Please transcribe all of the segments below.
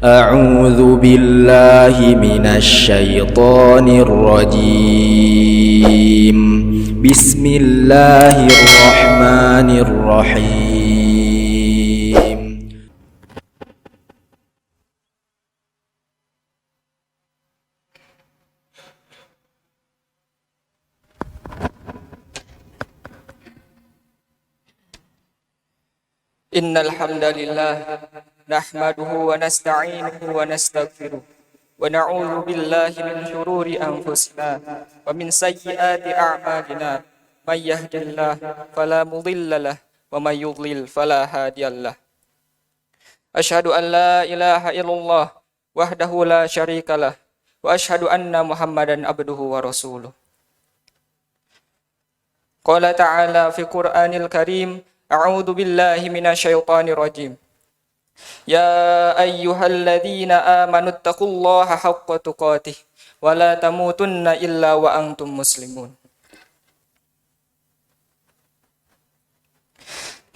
أعوذ بالله من الشيطان الرجيم. بسم الله الرحمن الرحيم. إن الحمد لله نحمده ونستعينه ونستغفره ونعوذ بالله من شرور أنفسنا ومن سيئات أعمالنا. من يهد الله فلا مضل له ومن يضلل فلا هادي له. أشهد أن لا إله إلا الله وحده لا شريك له وأشهد أن محمدا عبده ورسوله. قال تعالى في القرآن الكريم: أعوذ بالله من الشيطان الرجيم. يا أيها الذين آمنوا اتقوا الله حق تقاته ولا تموتن إلا وأنتم مسلمون.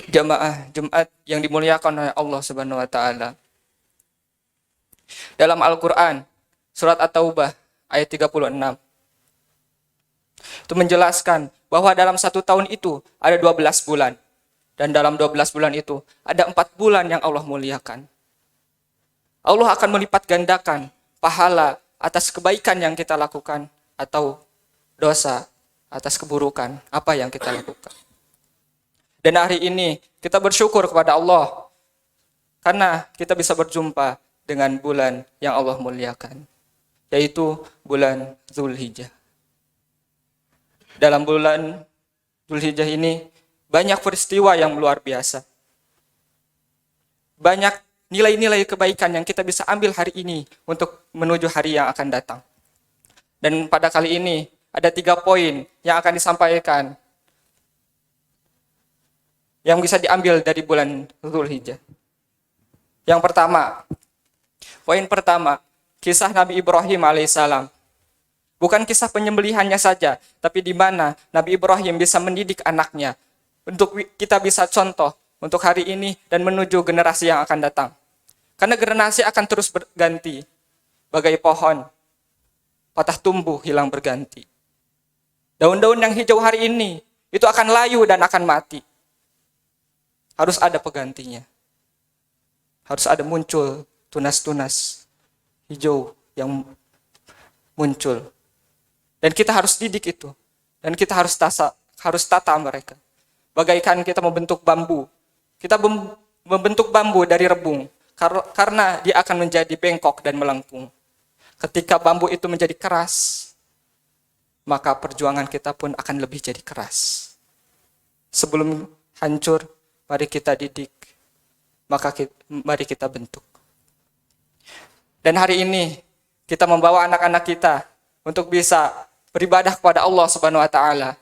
Jamaah Jumat yang dimuliakan oleh Allah Subhanahu wa taala. Dalam Al-Qur'an surat At-Taubah ayat 36 itu menjelaskan bahwa dalam satu tahun itu ada 12 bulan. Dan dalam 12 bulan itu ada 4 bulan yang Allah muliakan. Allah akan melipat gandakan pahala atas kebaikan yang kita lakukan atau dosa atas keburukan apa yang kita lakukan. Dan hari ini kita bersyukur kepada Allah karena kita bisa berjumpa dengan bulan yang Allah muliakan, yaitu bulan Zulhijjah. Dalam bulan Zulhijjah ini banyak peristiwa yang luar biasa. Banyak nilai-nilai kebaikan yang kita bisa ambil hari ini untuk menuju hari yang akan datang. Dan pada kali ini ada 3 poin yang akan disampaikan yang bisa diambil dari bulan Zulhijjah. Yang pertama, poin pertama, kisah Nabi Ibrahim alaihissalam. Bukan kisah penyembelihannya saja, tapi di mana Nabi Ibrahim bisa mendidik anaknya untuk kita bisa contoh untuk hari ini dan menuju generasi yang akan datang. Karena generasi akan terus berganti. Bagai pohon, patah tumbuh, hilang berganti. Daun-daun yang hijau hari ini, itu akan layu dan akan mati. Harus ada penggantinya. Harus ada muncul tunas-tunas hijau yang muncul. Dan kita harus didik itu. Dan kita harus tata mereka. Bagaikan kita membentuk bambu. Kita membentuk bambu dari rebung. Karena dia akan menjadi bengkok dan melengkung. Ketika bambu itu menjadi keras, maka perjuangan kita pun akan lebih jadi keras. Sebelum hancur, mari kita didik. Mari kita bentuk. Dan hari ini, kita membawa anak-anak kita untuk bisa beribadah kepada Allah Subhanahu wa taala.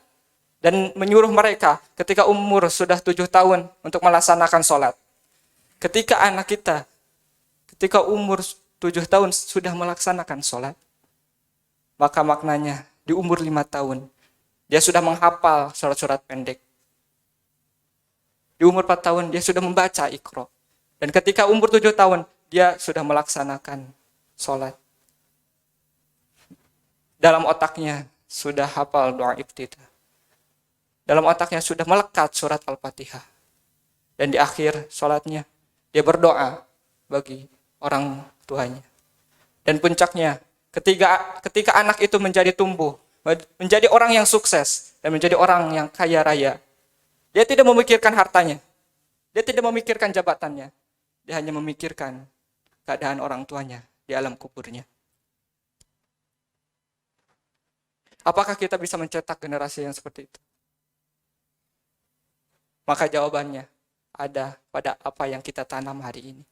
Dan menyuruh mereka ketika umur sudah 7 tahun untuk melaksanakan sholat. Ketika anak kita, ketika umur 7 tahun sudah melaksanakan sholat, maka maknanya di umur 5 tahun, dia sudah menghafal surat-surat pendek. Di umur 4 tahun, dia sudah membaca Iqra. Dan ketika umur 7 tahun, dia sudah melaksanakan sholat. Dalam otaknya sudah hafal doa iftitah. Dalam otaknya sudah melekat surat Al-Fatihah. Dan di akhir sholatnya, dia berdoa bagi orang tuanya. Dan puncaknya, ketika anak itu menjadi tumbuh, menjadi orang yang sukses, dan menjadi orang yang kaya raya, dia tidak memikirkan hartanya. Dia tidak memikirkan jabatannya. Dia hanya memikirkan keadaan orang tuanya di alam kuburnya. Apakah kita bisa mencetak generasi yang seperti itu? Maka jawabannya ada pada apa yang kita tanam hari ini.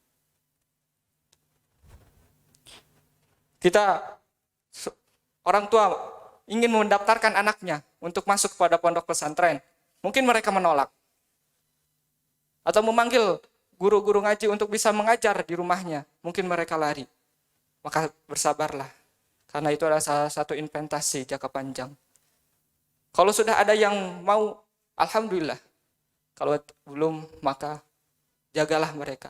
Kita, orang tua, ingin mendaftarkan anaknya untuk masuk kepada pondok pesantren. Mungkin mereka menolak. Atau memanggil guru-guru ngaji untuk bisa mengajar di rumahnya. Mungkin mereka lari. Maka bersabarlah. Karena itu adalah salah satu investasi jangka panjang. Kalau sudah ada yang mau, alhamdulillah. Kalau belum, maka jagalah mereka.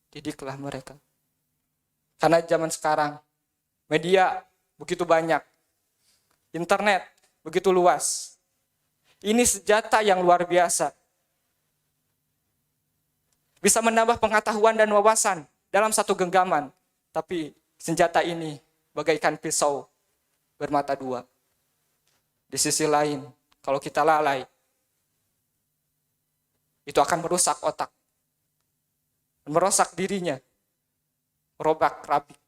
Didiklah mereka. Karena zaman sekarang media begitu banyak, internet begitu luas. Ini senjata yang luar biasa. Bisa menambah pengetahuan dan wawasan dalam satu genggaman. Tapi senjata ini bagaikan pisau bermata dua. Di sisi lain, kalau kita lalai, itu akan merusak otak, merusak dirinya, merobak-rabik.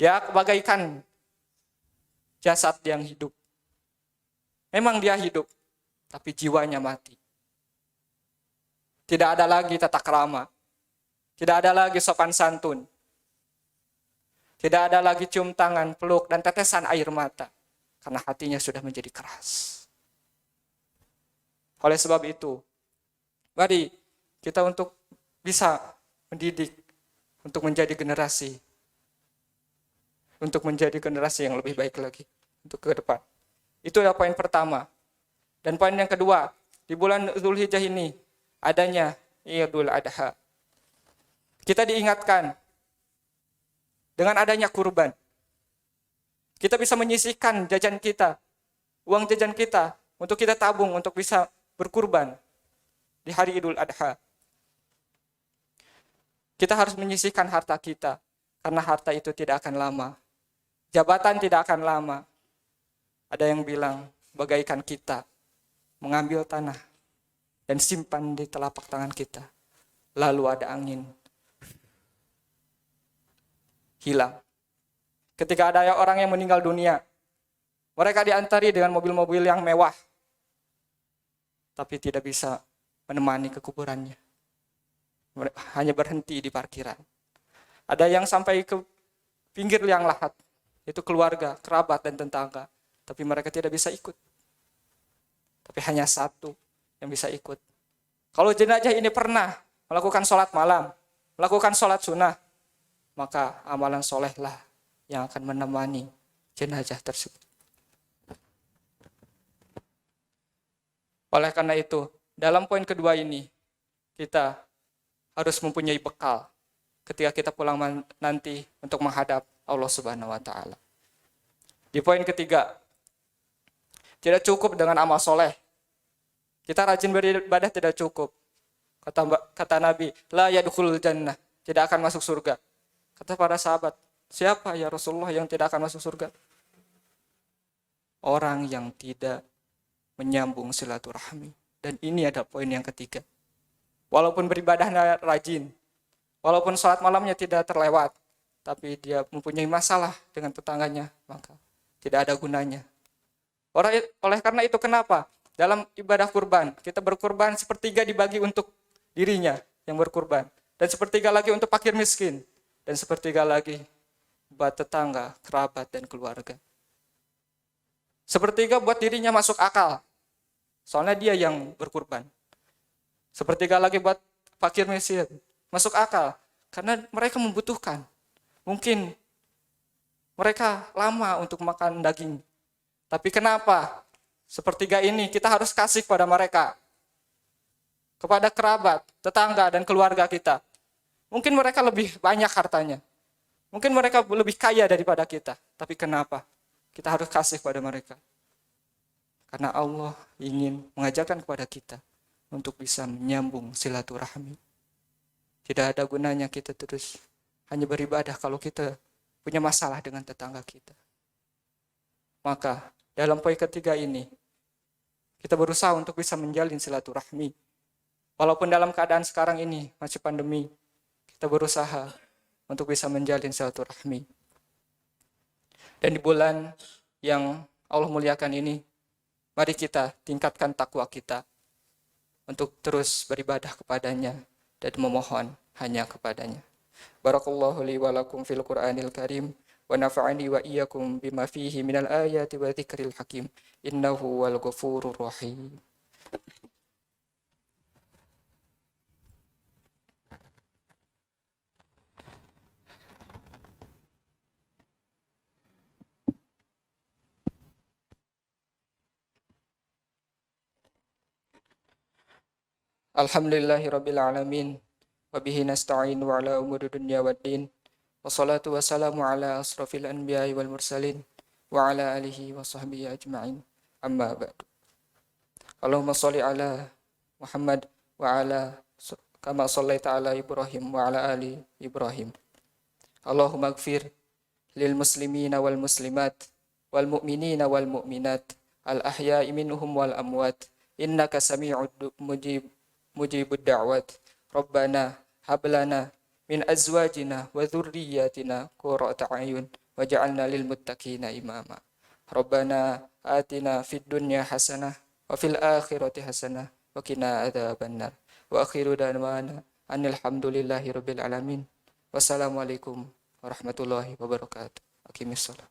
Dia bagaikan jasad yang hidup. Memang dia hidup, tapi jiwanya mati. Tidak ada lagi tata krama, tidak ada lagi sopan santun, tidak ada lagi cium tangan, peluk, dan tetesan air mata, karena hatinya sudah menjadi keras. Oleh sebab itu, mari kita untuk bisa mendidik, untuk menjadi generasi yang lebih baik lagi untuk ke depan. Itu adalah poin pertama. Dan poin yang kedua, di bulan Dzulhijjah ini adanya Idul Adha. Kita diingatkan dengan adanya kurban. Kita bisa menyisihkan jajan kita, uang jajan kita untuk kita tabung untuk bisa berkurban di hari Idul Adha. Kita harus menyisihkan harta kita, karena harta itu tidak akan lama. Jabatan tidak akan lama. Ada yang bilang, bagaikan kita mengambil tanah dan simpan di telapak tangan kita. Lalu ada angin. Hilang. Ketika ada orang yang meninggal dunia, mereka diantari dengan mobil-mobil yang mewah, tapi tidak bisa menemani ke kuburannya. Hanya berhenti di parkiran. Ada yang sampai ke pinggir liang lahat, itu keluarga, kerabat, dan tetangga, tapi mereka tidak bisa ikut. Tapi hanya satu yang bisa ikut. Kalau jenazah ini pernah melakukan sholat malam, melakukan sholat sunnah, maka amalan solehlah yang akan menemani jenazah tersebut. Oleh karena itu, dalam poin kedua ini, kita harus mempunyai bekal ketika kita pulang nanti untuk menghadap Allah Subhanahu wa Ta'ala. Di poin ketiga, tidak cukup dengan amal soleh. Kita rajin beribadah tidak cukup. Kata Nabi, la yadkhulul jannah, tidak akan masuk surga. Kata para sahabat, siapa ya Rasulullah yang tidak akan masuk surga? Orang yang tidak menyambung silaturahmi. Dan ini ada poin yang ketiga. Walaupun beribadahnya rajin, walaupun sholat malamnya tidak terlewat, tapi dia mempunyai masalah dengan tetangganya, maka tidak ada gunanya. Oleh karena itu kenapa? Dalam ibadah kurban, kita berkurban sepertiga dibagi untuk dirinya yang berkurban. Dan sepertiga lagi untuk fakir miskin. Dan sepertiga lagi buat tetangga, kerabat, dan keluarga. Sepertiga buat dirinya masuk akal. Soalnya dia yang berkurban. Sepertiga lagi buat fakir miskin. Masuk akal. Karena mereka membutuhkan. Mungkin mereka lama untuk makan daging. Tapi kenapa? Sepertiga ini kita harus kasih kepada mereka. Kepada kerabat, tetangga, dan keluarga kita. Mungkin mereka lebih banyak hartanya. Mungkin mereka lebih kaya daripada kita. Tapi kenapa? Kita harus kasih kepada mereka. Karena Allah ingin mengajarkan kepada kita untuk bisa menyambung silaturahmi. Tidak ada gunanya kita terus hanya beribadah kalau kita punya masalah dengan tetangga kita. Maka dalam poin ketiga ini, kita berusaha untuk bisa menjalin silaturahmi. Walaupun dalam keadaan sekarang ini masih pandemi, kita berusaha untuk bisa menjalin silaturahmi. Dan di bulan yang Allah muliakan ini, mari kita tingkatkan takwa kita untuk terus beribadah kepadanya dan memohon hanya kepadanya. Barakallahu li wa lakum fil Qur'anil Karim wa nafa'ani wa iyyakum bima fihi minal ayati wa dzikril hakim. Innahu wal ghafurur rahim. Alhamdulillahirabbil alamin wa bihi nasta'inu ala umuri dunya waddin. Wassalatu wassalamu ala asrafil anbiya'i wal mursalin wa ala alihi wa sahbihi ajma'in. Amma ba'du. Allahumma sholli ala Muhammad wa ala kama shallaita ala Ibrahim wa ala ali Ibrahim. Allahumma ighfir lil muslimina wal muslimat wal mu'minina wal mu'minat al ahya'i minhum wal amwat innaka sami'ud mujibud da'wat. Rabbana hab lana min azwajina wa dhurriyyatina qurrata a'yun waj'alna lil muttaqina imama. Rabbana atina fid dunya hasanah wa fil akhirati hasanah wa qina adzabannar. Wa akhiru da'wana anil hamdulillahi rabbil alamin. Wassalamualaikum warahmatullahi wabarakatuh. Aqimissalam.